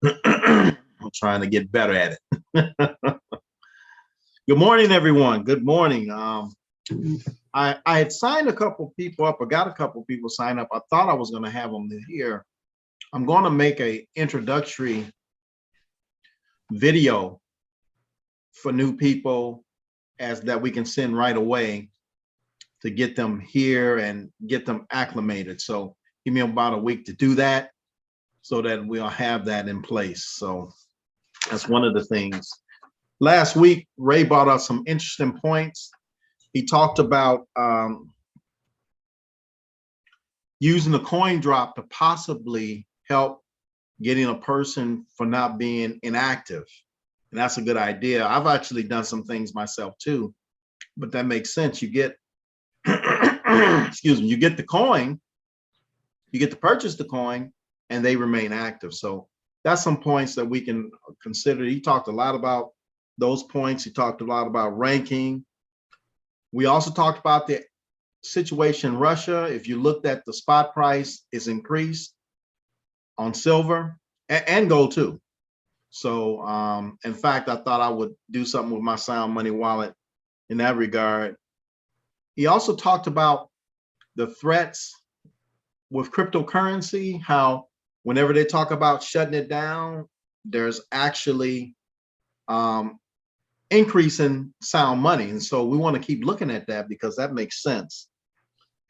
I'm trying to get better at it. Good morning, everyone. Good morning. I had signed a couple people up, or got a couple people signed up. I thought I was going to have them here. I'm going to make a introductory video for new people as that we can send right away to get them here and get them acclimated. So give me about a week to do that so that we'll have that in place. So that's one of the things. Last week, Ray brought up some interesting points. He talked about using the coin drop to possibly help getting a person for not being inactive. And that's a good idea. I've actually done some things myself too, but that makes sense. You get, excuse me, you get the coin, you get to purchase the coin, and they remain active. So that's some points that we can consider. He talked a lot about those points. He talked a lot about ranking. We also talked about the situation in Russia. If you looked at the spot price, it's increased on silver and gold too. So in fact, I thought I would do something with my Sound Money wallet in that regard. He also talked about the threats with cryptocurrency, how whenever they talk about shutting it down, there's actually increase in sound money. And so we want to keep looking at that because that makes sense.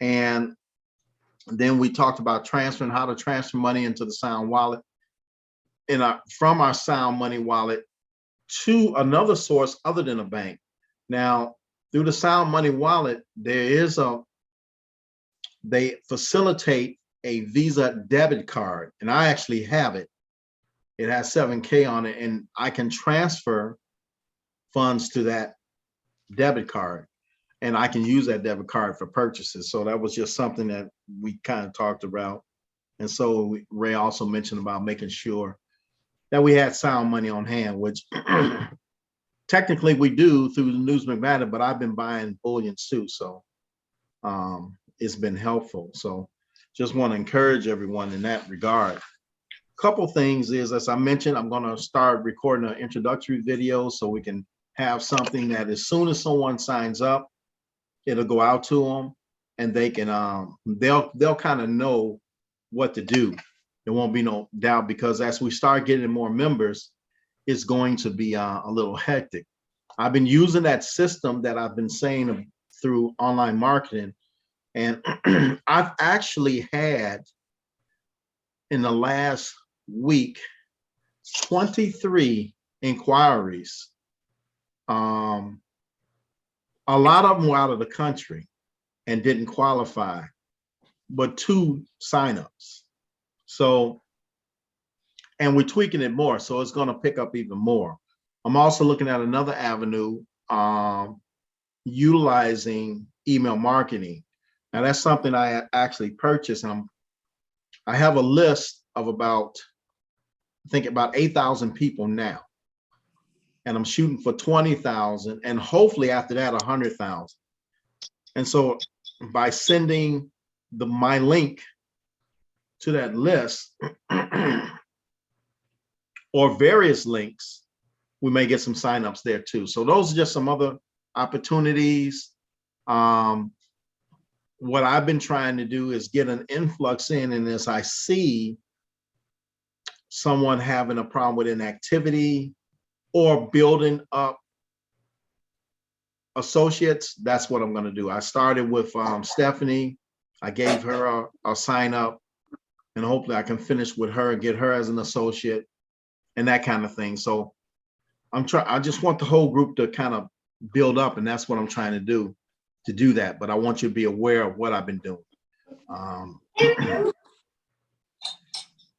And then we talked about transferring, how to transfer money into the Sound wallet from our Sound Money wallet to another source other than a bank. Now, through the Sound Money wallet, they facilitate a Visa debit card, and I actually have it. It has 7K on it, and I can transfer funds to that debit card, and I can use that debit card for purchases. So that was just something that we kind of talked about. And so Ray also mentioned about making sure that we had sound money on hand, which technically we do through the News McMatter, but I've been buying bullions too. So it's been helpful. So just want to encourage everyone in that regard. Couple things is, as I mentioned, I'm going to start recording an introductory video so we can have something that as soon as someone signs up, it'll go out to them and they can they'll kind of know what to do. There won't be no doubt, because as we start getting more members, it's going to be a little hectic. I've been using that system that I've been saying through online marketing, and I've actually had in the last week 23 inquiries. A lot of them were out of the country and didn't qualify, but 2 signups. So, and we're tweaking it more, so it's going to pick up even more. I'm also looking at another avenue, utilizing email marketing. Now that's something I actually purchased, and I have a list of about, I think about 8,000 people now, and I'm shooting for 20,000, and hopefully after that 100,000. And so by sending my link to that list or various links, we may get some signups there too. So those are just some other opportunities. What I've been trying to do is get an influx in, and as I see someone having a problem with inactivity or building up associates, that's what I'm going to do. I started with Stephanie. I gave her a sign up, and hopefully I can finish with her and get her as an associate and that kind of thing. So I just want the whole group to kind of build up, and that's what I'm trying to do that. But I want you to be aware of what I've been doing.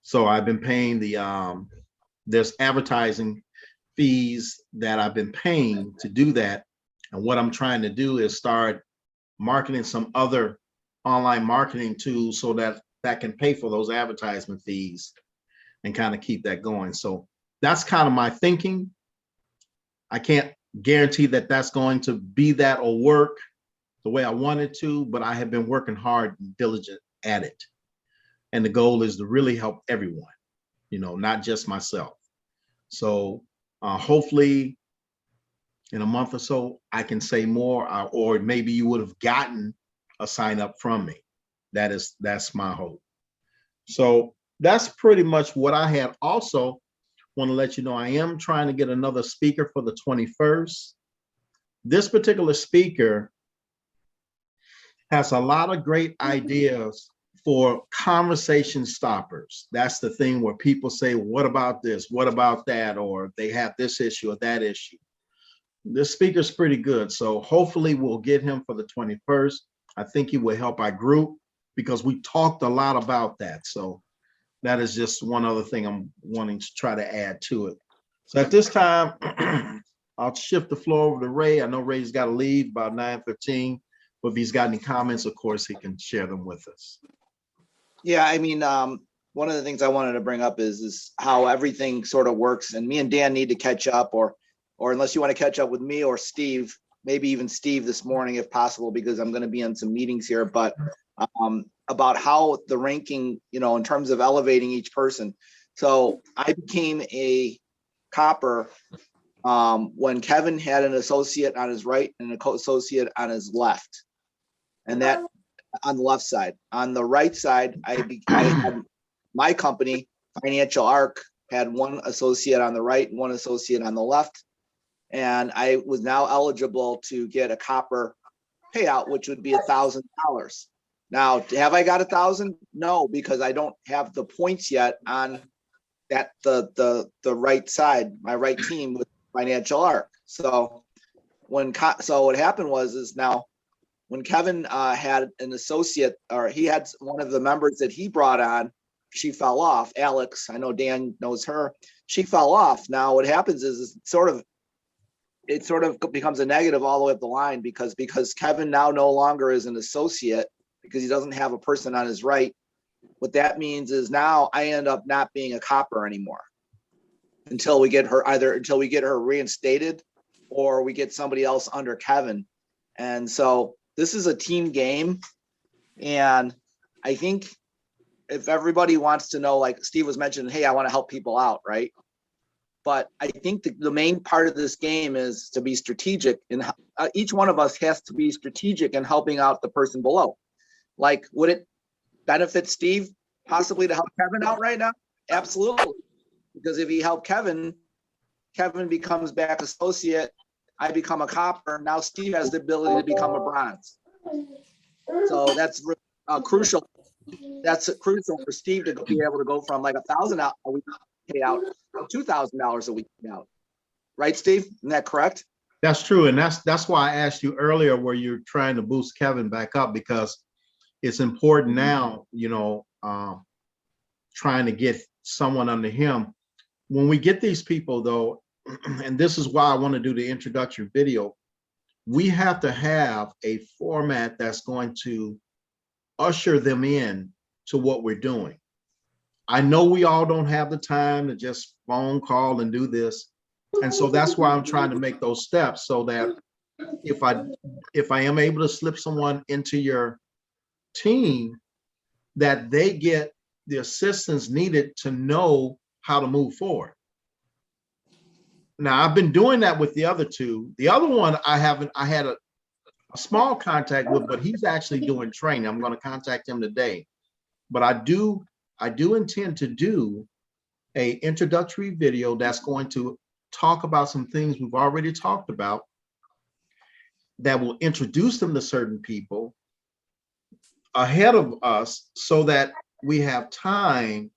So I've been paying there's advertising fees that I've been paying to do that. And what I'm trying to do is start marketing some other online marketing tools so that can pay for those advertisement fees and kind of keep that going. So that's kind of my thinking. I can't guarantee that that's going to be that or work the way I wanted to, but I have been working hard and diligent at it. And the goal is to really help everyone. not just myself. So hopefully in a month or so, I can say more, or maybe you would have gotten a sign up from me. That's my hope. So that's pretty much what I had. Also, want to let you know I am trying to get another speaker for the 21st. This particular speaker has a lot of great ideas for conversation stoppers. That's the thing where people say, what about this? What about that? Or they have this issue or that issue. This speaker's pretty good. So hopefully we'll get him for the 21st. I think he will help our group because we talked a lot about that. So that is just one other thing I'm wanting to try to add to it. So at this time, I'll shift the floor over to Ray. I know Ray's got to leave about 9:15, but if he's got any comments, of course, he can share them with us. Yeah, I mean, one of the things I wanted to bring up is how everything sort of works, and me and Dan need to catch up, or unless you want to catch up with me or Steve, maybe even Steve this morning if possible, because I'm going to be on some meetings here, but about how the ranking, in terms of elevating each person. So I became a copper when Kevin had an associate on his right and a co-associate on his left, and that on the left side. On the right side, I had my company, Financial Arc, had one associate on the right and one associate on the left. And I was now eligible to get a copper payout, which would be $1,000. Now, have I got 1,000? No, because I don't have the points yet on that the right side, my right team with Financial Arc. So what happened is now when Kevin had an associate, or he had one of the members that he brought on, she fell off. Alex, I know Dan knows her. She fell off. Now what happens is it sort of becomes a negative all the way up the line because Kevin now no longer is an associate because he doesn't have a person on his right. What that means is now I end up not being a copper anymore until we get her reinstated or we get somebody else under Kevin. And so this is a team game. And I think if everybody wants to know, like Steve was mentioning, hey, I want to help people out, right? But I think the main part of this game is to be strategic, and each one of us has to be strategic in helping out the person below. Like, would it benefit Steve possibly to help Kevin out right now? Absolutely. Because if he helped Kevin becomes back associate, I become a copper. Now Steve has the ability to become a bronze. So that's crucial. That's crucial for Steve to be able to go from like $1,000 a week payout to $2,000 a week payout. Right, Steve? Isn't that correct? That's true. And that's why I asked you earlier where you're trying to boost Kevin back up, because it's important now, trying to get someone under him. When we get these people though, and this is why I want to do the introductory video, we have to have a format that's going to usher them in to what we're doing. I know we all don't have the time to just phone call and do this. And so that's why I'm trying to make those steps so that if I am able to slip someone into your team, that they get the assistance needed to know how to move forward. Now, I've been doing that with the other two. The other one I had a small contact with, but he's actually doing training. I'm going to contact him today. But I do intend to do a introductory video that's going to talk about some things we've already talked about that will introduce them to certain people ahead of us so that we have time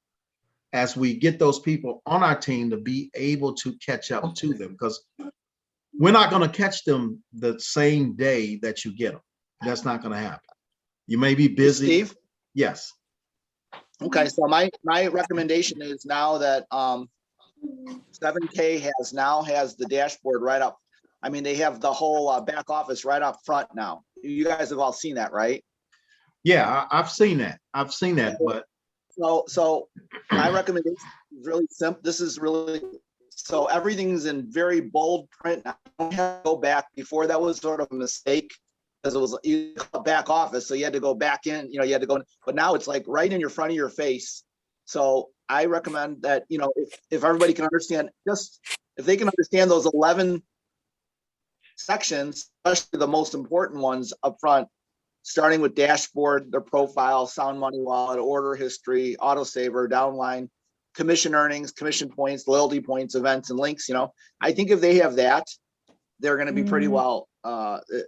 as we get those people on our team to be able to catch up to them, because we're not going to catch them the same day that you get them. That's not going to happen. You may be busy. Steve? Yes. Okay, so my recommendation is now that 7K has the dashboard right up. I mean, they have the whole back office right up front now. You guys have all seen that, right? Yeah, I've seen that. But so my recommendation is really simple. This is really, so everything's in very bold print. I don't have to go back. Before, that was sort of a mistake because it was back office, so you had to go back in. You had to go, but now it's like right in your front of your face. So I recommend that, you know, if everybody can understand, just if they can understand those 11 sections, especially the most important ones up front, starting with dashboard, their profile, sound money wallet, order history, autosaver, downline, commission earnings, commission points, loyalty points, events, and links. You know, I think if they have that, they're going to be pretty well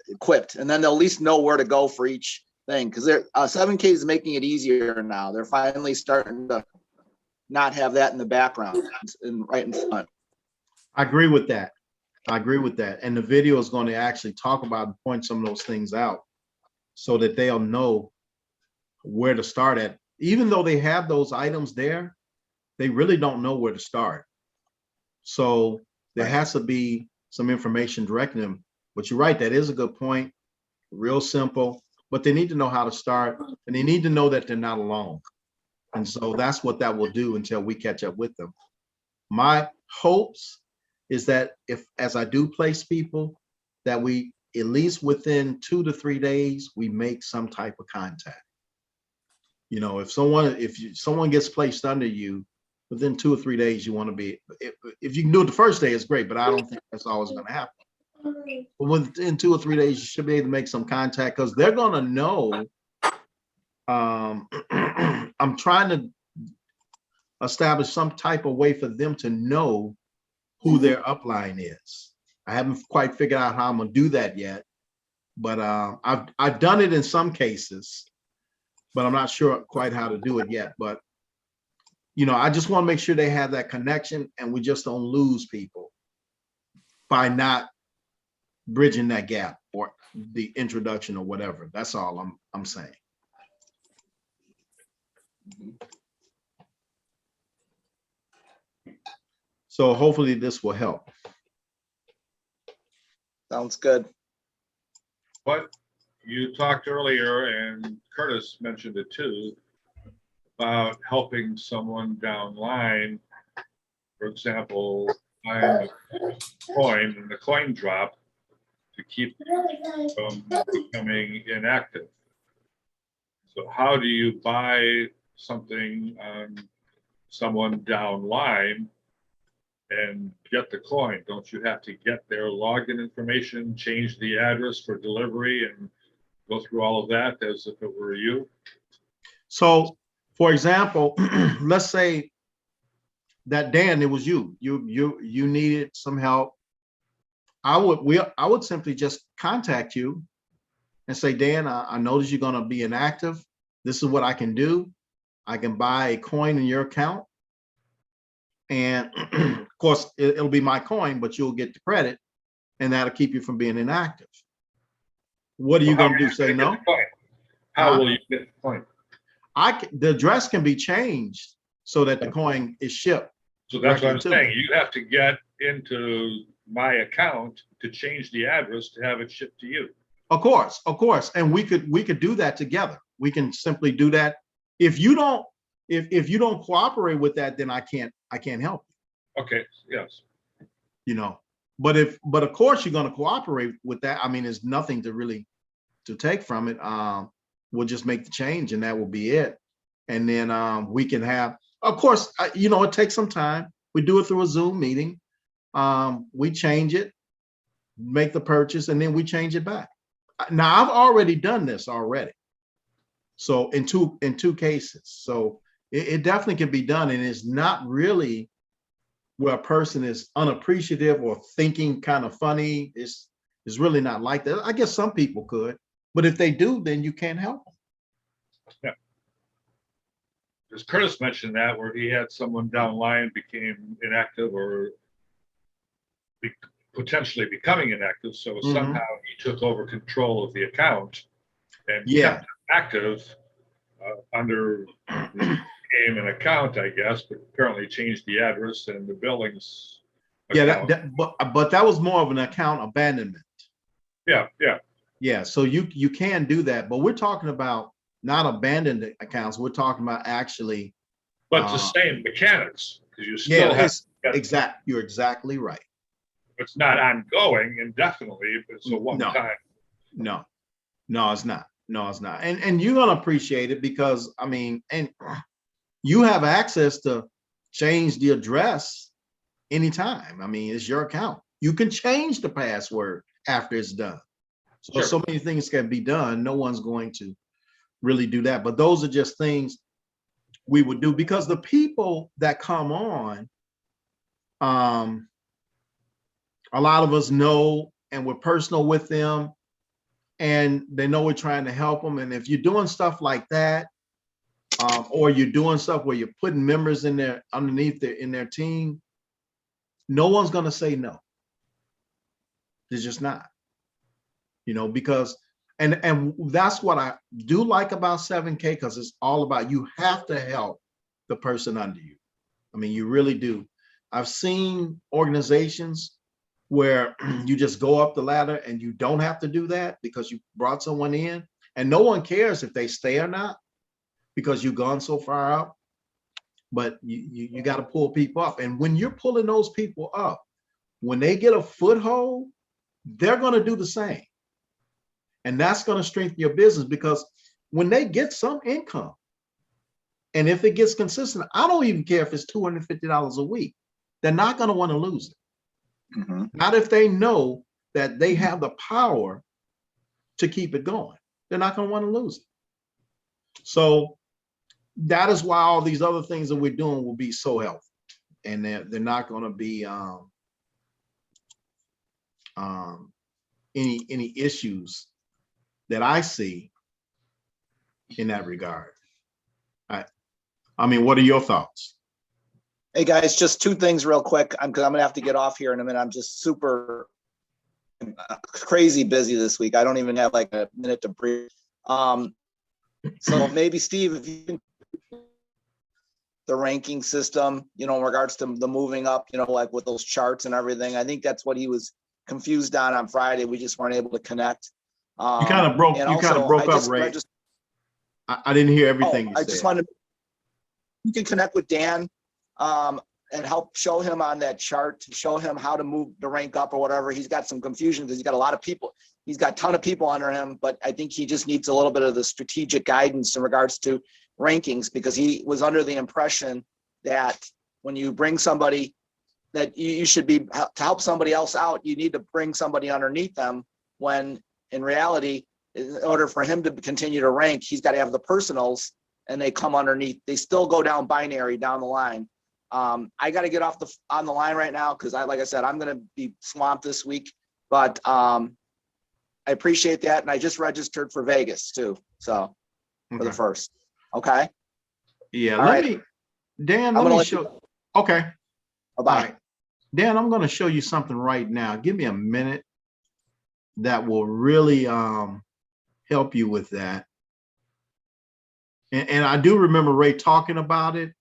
equipped, and then they'll at least know where to go for each thing, because they're 7K is making it easier now. They're finally starting to not have that in the background and right in front. I agree with that. I agree with that. And the video is going to actually talk about and point some of those things out so that they'll know where to start at. Even though they have those items there, they really don't know where to start. So there has to be some information directing them. But you're right, that is a good point. Real simple, but they need to know how to start, and they need to know that they're not alone. And so that's what that will do until we catch up with them. My hopes is that if, as I do place people, that we, at least within 2 to 3 days, we make some type of contact. You know, if someone gets placed under you, within 2 or 3 days, you want to be, if you can do it the first day, it's great, but I don't think that's always going to happen. But within 2 or 3 days, you should be able to make some contact, because they're going to know. I'm trying to establish some type of way for them to know who their upline is. I haven't quite figured out how I'm gonna do that yet, but I've done it in some cases, but I'm not sure quite how to do it yet. But you know, I just want to make sure they have that connection, and we just don't lose people by not bridging that gap or the introduction or whatever. That's all I'm saying. So hopefully this will help. Sounds good. But you talked earlier, and Curtis mentioned it too, about helping someone downline. For example, buying a coin and the coin drop to keep from becoming inactive. So how do you buy something on someone downline and get the coin? Don't you have to get their login information, change the address for delivery, and go through all of that as if it were you? So, for example, let's say that Dan, it was you. You needed some help. I would simply just contact you and say, Dan, I noticed you're going to be inactive. This is what I can do. I can buy a coin in your account. And of course, it'll be my coin, but you'll get the credit, and that'll keep you from being inactive. What are you going to do? Say no? How will you get the coin? The address can be changed so that the coin is shipped. So that's what I'm saying. You have to get into my account to change the address to have it shipped to you. Of course. And we could do that together. We can simply do that. If you don't cooperate with that, then I can't help you. Okay, yes. You know, but of course you're going to cooperate with that. I mean, there's nothing to take from it. We'll just make the change, and that will be it. And then we can have, of course, you know, it takes some time. We do it through a Zoom meeting. We change it, make the purchase, and then we change it back. Now I've already done this already. So in two cases. So it definitely can be done, and it's not really where a person is unappreciative or thinking kind of funny. It's really not like that. I guess some people could, but if they do, then you can't help them. Yeah. Because Curtis mentioned that, where he had someone downline became inactive or potentially becoming inactive. So somehow he took over control of the account and kept it active under the name and account, I guess, but apparently changed the address and the billings. Yeah, but that was more of an account abandonment. Yeah. So you can do that, but we're talking about not abandoned accounts. We're talking about actually. But the same mechanics, because you still have. You're exactly right. It's not ongoing indefinitely, but it's a one time. No, it's not. And you're gonna appreciate it, because I mean, and you have access to change the address anytime. I mean, it's your account. You can change the password after it's done. So, Sure. so many things can be done. No one's going to really do that. But those are just things we would do, because the people that come on, a lot of us know, and we're personal with them, and they know we're trying to help them. And if you're doing stuff like that, or you're doing stuff where you're putting members in there underneath in their team, no one's going to say no. It's just not, because, and that's what I do like about 7K, because it's all about, you have to help the person under you. I mean, you really do. I've seen organizations where you just go up the ladder and you don't have to do that because you brought someone in, and no one cares if they stay or not because you've gone so far up. But you got to pull people up. And when you're pulling those people up, when they get a foothold, they're going to do the same. And that's going to strengthen your business, because when they get some income, and if it gets consistent, I don't even care if it's $250 a week, they're not going to want to lose it. Mm-hmm. Not if they know that they have the power to keep it going. They're not going to want to lose it. So that is why all these other things that we're doing will be so helpful, and they're not going to be any issues that I see in that regard. I mean, what are your thoughts? Hey guys, just two things real quick, because I'm gonna have to get off here in a minute. I'm just super crazy busy this week. I don't even have like a minute to breathe. So maybe Steve, if you can, the ranking system, in regards to the moving up, like with those charts and everything. I think that's what he was confused on Friday. We just weren't able to connect. You kind of broke. Up, Ray. I didn't hear everything you said. I just wanted. You can connect with Dan, and help show him on that chart, to show him how to move the rank up or whatever. He's got some confusion because he's got a lot of people. He's got a ton of people under him, but I think he just needs a little bit of the strategic guidance in regards to rankings, because he was under the impression that when you bring somebody, that you should be, to help somebody else out, you need to bring somebody underneath them, when in reality, in order for him to continue to rank, he's got to have the personals, and they come underneath. They still go down binary down the line. I got to get on the line right now, because like I said, I'm going to be swamped this week, but I appreciate that. And I just registered for Vegas too. So for the first. Okay. Yeah. All right. Dan, let me show. Okay. Bye-bye. All right. Dan, I'm going to show you something right now. Give me a minute. That will really help you with that. And I do remember Ray talking about it.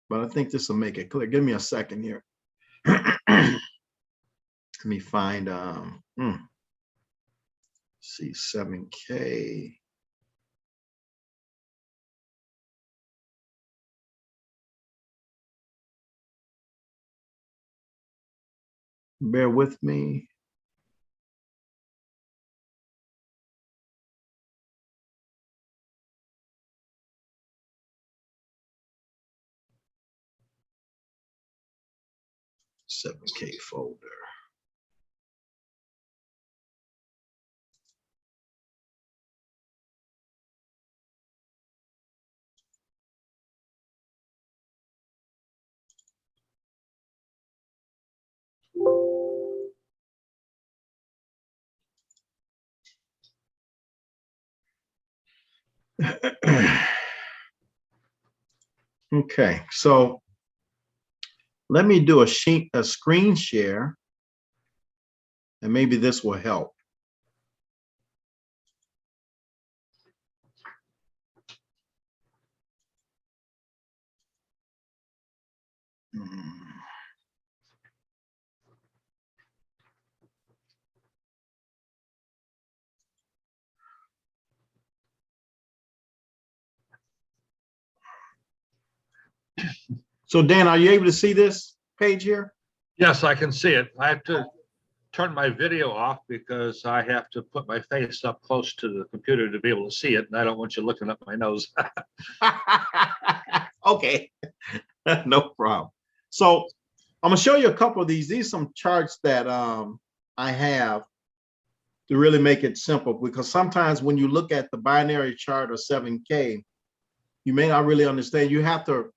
But I think this will make it clear. Give me a second here. Let me find, see, 7K. Bear with me. $7K folder. Okay, so let me do a screen share, and maybe this will help. So Dan, are you able to see this page here? Yes, I can see it. I have to turn my video off because I have to put my face up close to the computer to be able to see it, and I don't want you looking up my nose. Okay, no problem. So I'm gonna show you a couple of these. These are some charts that I have to really make it simple, because sometimes when you look at the binary chart of 7K, you may not really understand. You have to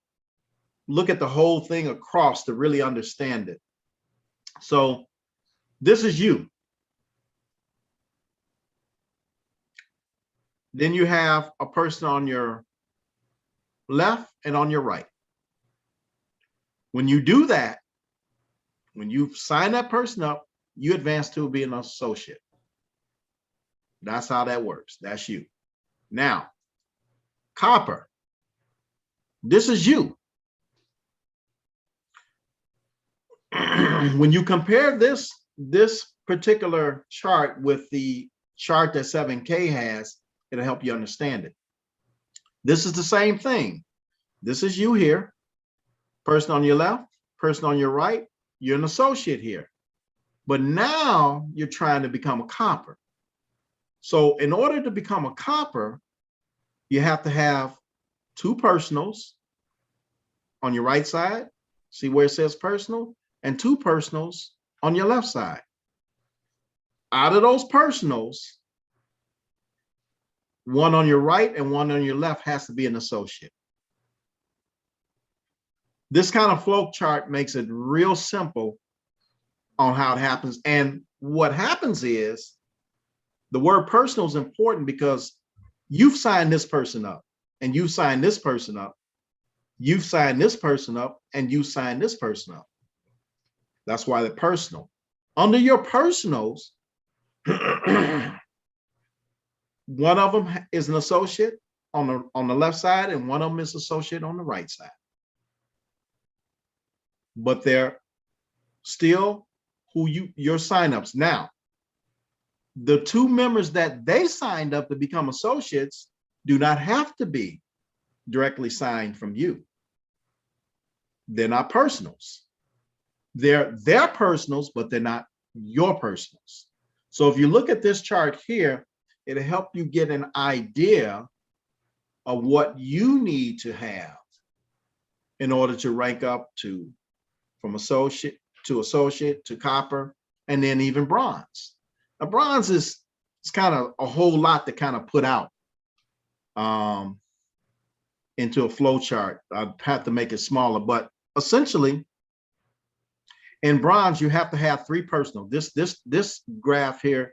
look at the whole thing across to really understand it. So this is you. Then you have a person on your left and on your right. When you do that, when you sign that person up, you advance to be an associate. That's how that works. That's you. Now, copper. This is you. When you compare this particular chart with the chart that 7K has, it'll help you understand it. This is the same thing. This is you here, person on your left, person on your right, you're an associate here. But now you're trying to become a copper. So in order to become a copper, you have to have two personals on your right side. See where it says personal? And two personals on your left side. Out of those personals, one on your right and one on your left has to be an associate. This kind of flow chart makes it real simple on how it happens. And what happens is the word personal is important because you've signed this person up and you've signed this person up. You've signed this person up and you signed this person up. That's why they're personal. Under your personals, one of them is an associate on the left side and one of them is associate on the right side. But they're still your signups. Now, the two members that they signed up to become associates do not have to be directly signed from you. They're not personals. They're their personals, but they're not your personals. So if you look at this chart here, it'll help you get an idea of what you need to have in order to rank up from associate to copper, and then even bronze. Now, bronze is kind of a whole lot to kind of put out into a flow chart. I'd have to make it smaller, but essentially, in bronze, you have to have three personal. This graph here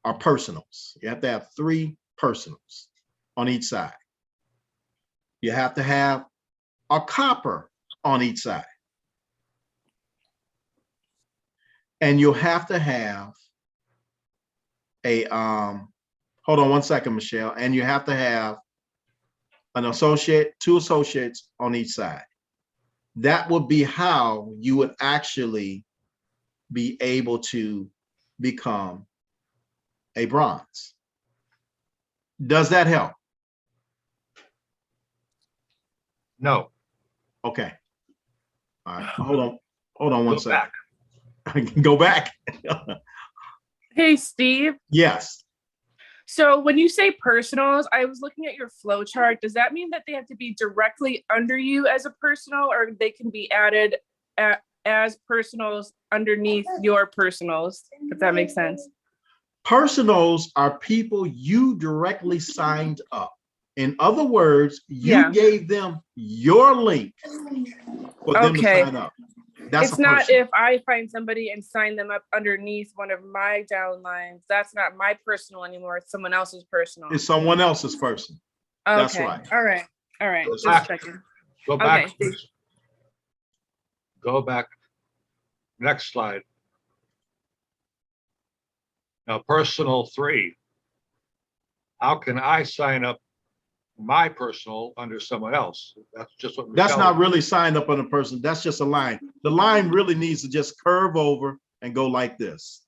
are personals. You have to have three personals on each side. You have to have a copper on each side. And you'll have to have a, hold on one second, Michelle. And you have to have an associate, two associates on each side. That would be how you would actually be able to become a bronze. Does that help? No. Okay. All right. Hold on one Go second. back. I can go back. Hey, Steve. Yes. So when you say personals, I was looking at your flow chart. Does that mean that they have to be directly under you as a personal, or they can be added as personals underneath your personals, if that makes sense? Personals are people you directly signed up. In other words, you gave them your link for them to sign up. That's it's not if I find somebody and sign them up underneath one of my downlines. That's not my personal anymore. It's someone else's personal. It's someone else's person. Okay. That's right. All right. All right. Go Just back. checking. Go back. Okay. Please. Go back. Next slide. Now, personal 3. How can I sign up my personal under someone else? That's just what That's Michelle- not really signed up on a person. That's just a line. The line really needs to just curve over and go like this.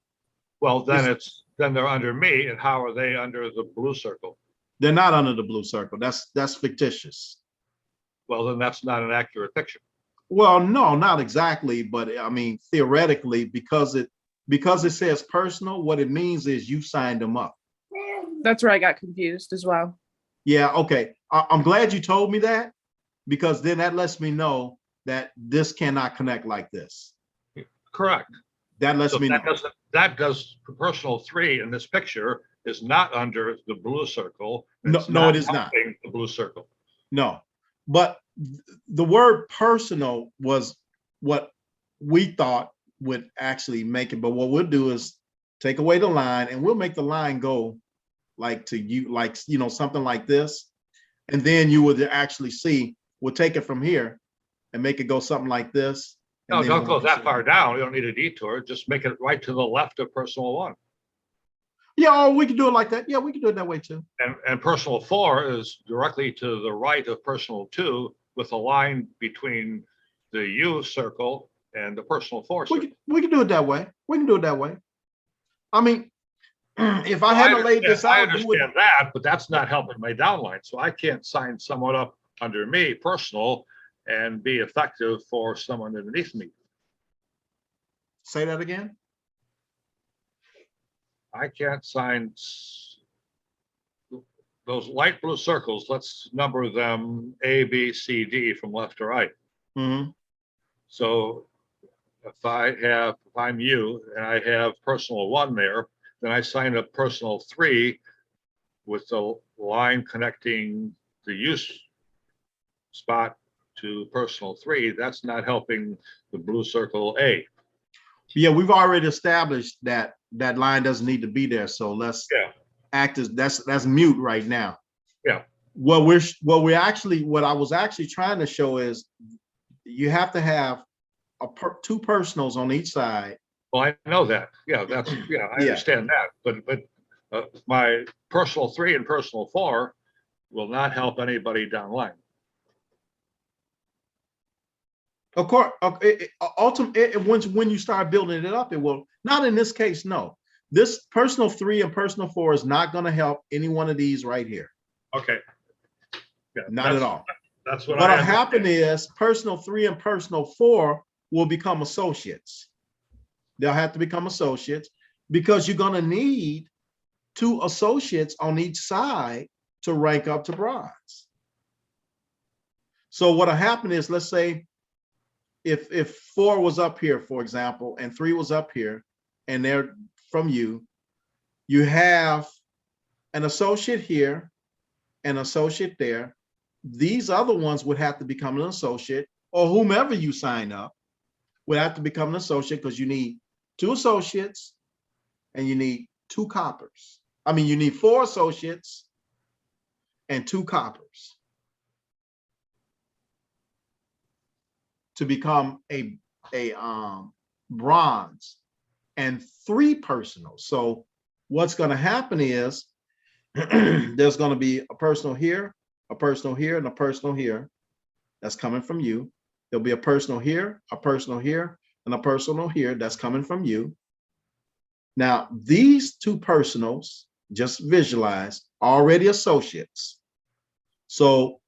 Well, then they're under me, and how are they under the blue circle? They're not under the blue circle. That's fictitious. Well, then that's not an accurate picture. Well, no, not exactly, but I mean, theoretically, because because it says personal, what it means is you signed them up. That's where I got confused as well. Yeah, okay. I'm glad you told me that, because then that lets me know that this cannot connect like this. Correct. That lets So me know. that does personal 3 in this picture is not under the blue circle. No, It's no, it is not. helping the blue circle. No, but the word personal was what we thought would actually make it. But what we'll do is take away the line, and we'll make the line go like to you, like, you know, something like this. And then you would actually see, we'll take it from here and make it go something like this. and No, then don't we'll go that see. far down. You don't need a detour. Just make it right to the left of personal 1. Yeah, or we can do it like that. Yeah, we can do it that way too. And personal 4 is directly to the right of personal 2 with a line between the U circle and the personal 4 circle. We can do it that way. We can do it that way. I mean, if I hadn't laid this I out, you would, understand that, but that's not helping my downline. So I can't sign someone up under me personal and be effective for someone underneath me. say that again. I can't sign those light blue circles. Let's number them A, B, C, D from left to right. Mhm. So if I'm you and I have personal 1 there, then I sign up personal 3 with the line connecting the use spot to personal 3. That's not helping the blue circle A. Yeah, we've already established that that line doesn't need to be there. So let's Yeah. act as that's mute right now. Yeah. What I was actually trying to show is you have to have two personals on each side. Well, I know that. Yeah, I Yeah. understand that. But my personal 3 and personal 4 will not help anybody down the line. Of course, ultimately, when you start building it up, it will. Not in this case, no. This personal 3 and personal 4 is not going to help any one of these right here. Okay. Yeah, Not at all. That's what What'll I happen is personal 3 and personal 4 will become associates. They'll have to become associates because you're going to need 2 associates on each side to rank up to bronze. So what'll happen is, let's say if 4 was up here, for example, and 3 was up here, and they're from you, you have an associate here, an associate there. These other ones would have to become an associate, or whomever you sign up would have to become an associate, because you need 2 associates and you need 2 coppers. I mean, you need 4 associates and 2 coppers to become a bronze, and 3 personals. So what's going to happen is there's going to be a personal here, a personal here, and a personal here that's coming from you. There'll be a personal here, a personal here, and a personal here that's coming from you. Now, these 2 personals, just visualize, already associates. So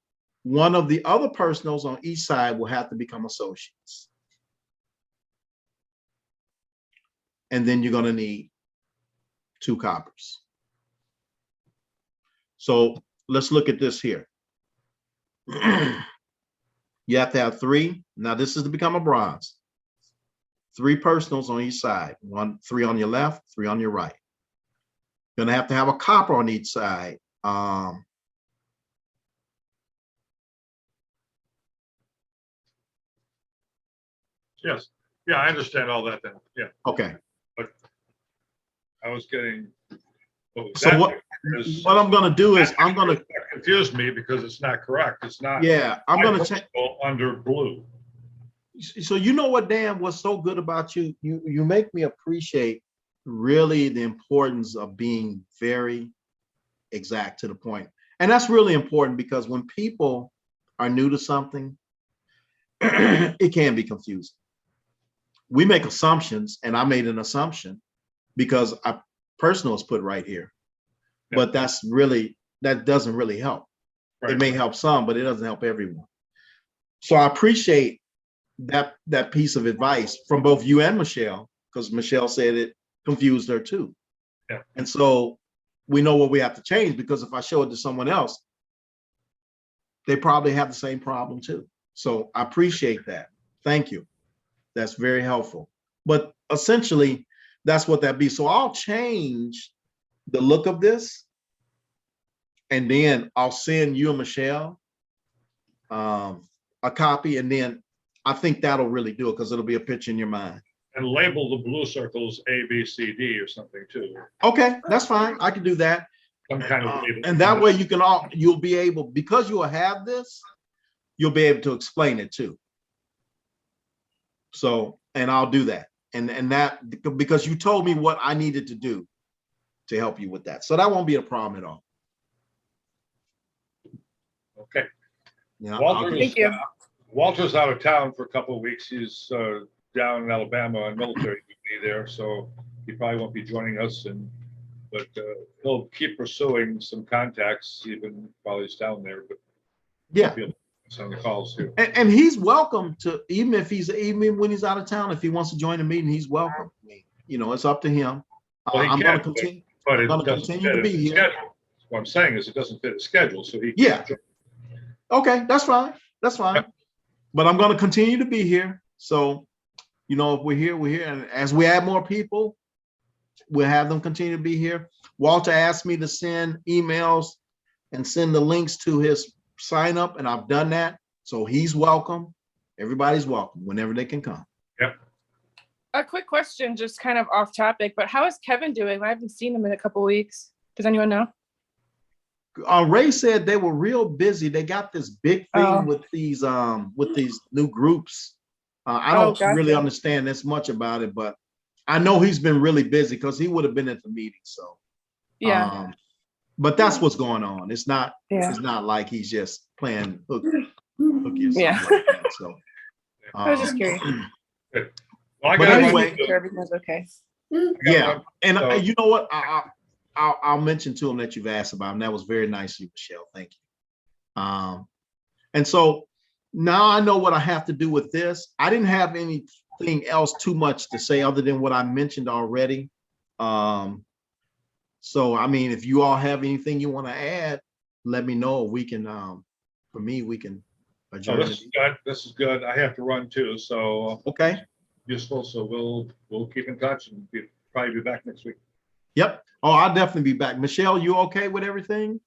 one of the other personals on each side will have to become associates. And then you're going to need 2 coppers. So let's look at this here. You have to have 3. Now this is to become a bronze. 3 personals on each side. 3 on your left, 3 on your right. You're going to have a copper on each side. Yes. Yeah, I understand all that then. Yeah. Okay. I was getting. So what I'm going to do is I'm going to confuse me because it's not correct. It's not. Yeah, I'm going to check under blue. So you know what, Dan, what's so good about you? You make me appreciate really the importance of being very exact to the point. And that's really important, because when people are new to something, it can be confusing. We make assumptions, and I made an assumption because personal is put right here. Yeah. But that doesn't really help. Right. It may help some, but it doesn't help everyone. So I appreciate that piece of advice from both you and Michelle, because Michelle said it confused her too. Yeah. And so we know what we have to change, because if I show it to someone else, they probably have the same problem too. So I appreciate that. Thank you. That's very helpful. But essentially, that's what that be. So I'll change the look of this, and then I'll send you and Michelle a copy, and then I think that'll really do it, because it'll be a picture in your mind. And label the blue circles A, B, C, D or something too. Okay, that's fine. I can do that. Some kind of label. And that way you'll be able, because you will have this, you'll be able to explain it too. So, and I'll do that. And that, because you told me what I needed to do to help you with that. So that won't be a problem at all. Okay. Yeah. Thank you. Walter's out of town for a couple of weeks. He's down in Alabama on military duty there, so he probably won't be joining us. But he'll keep pursuing some contacts even while he's down there. But Yeah. on the calls too. And he's welcome to, even when he's out of town, if he wants to join the meeting, he's welcome. You know, it's up to him. Well, he I'm going to can, continue. But it gonna doesn't continue to fit be his here. schedule. What I'm saying is it doesn't fit his schedule, so he. Yeah. Okay, that's fine. That's fine. Yep. But I'm going to continue to be here. So, you know, if we're here, we're here. And as we add more people, we'll have them continue to be here. Walter asked me to send emails and send the links to his sign up, and I've done that. So he's welcome. Everybody's welcome whenever they can come. A quick question, just kind of off topic, but how is Kevin doing? I haven't seen him in a couple weeks. Does anyone know? Ray said they were real busy. They got this big thing Oh. with these new groups. I don't gotcha. really understand this much about it, but I know he's been really busy, because he would have been at the meeting. So Yeah, but that's what's going on. It's not yeah. it's not like he's just playing hooky or something Yeah. like that. So I was just curious. Well, I But got anyway- Make sure everything's okay. yeah. And So- you know what? I'll mention to him that you've asked about him. That was very nice of you, Michelle. Thank you. And so now I know what I have to do with this. I didn't have anything else too much to say other than what I mentioned already. So, I mean, if you all have anything you want to add, let me know. We can, for me, we can So adjourn. this is good. This is good. I have to run too, so Okay. useful. So we'll keep in touch and probably be back next week. Yep. Oh, I'll definitely be back. Michelle, you okay with everything?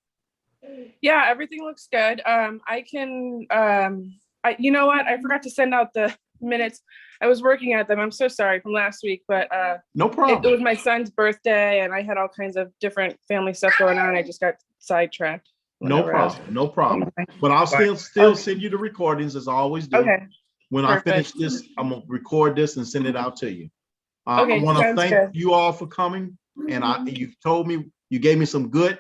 Yeah, everything looks good. I can, you know what? I forgot to send out the minutes. I was working at them. I'm so sorry from last week, but No it problem. was my son's birthday and I had all kinds of different family stuff going on. I just got sidetracked. No whenever I was- problem. No problem. But I'll still send you the recordings as I always do. Okay, When I finish perfect. this, I'm gonna record this and send it out to you. I Okay, want to sounds thank good. you all for coming, and you gave me some good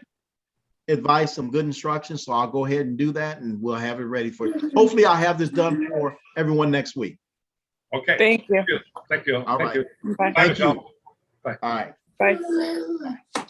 advice, some good instructions, so I'll go ahead and do that, and we'll have it ready for you. Hopefully, I'll have this done for everyone next week. Okay. Thank you. Thank you. All Thank right. you. Bye. Bye, Thank you. Michelle. All right. Bye.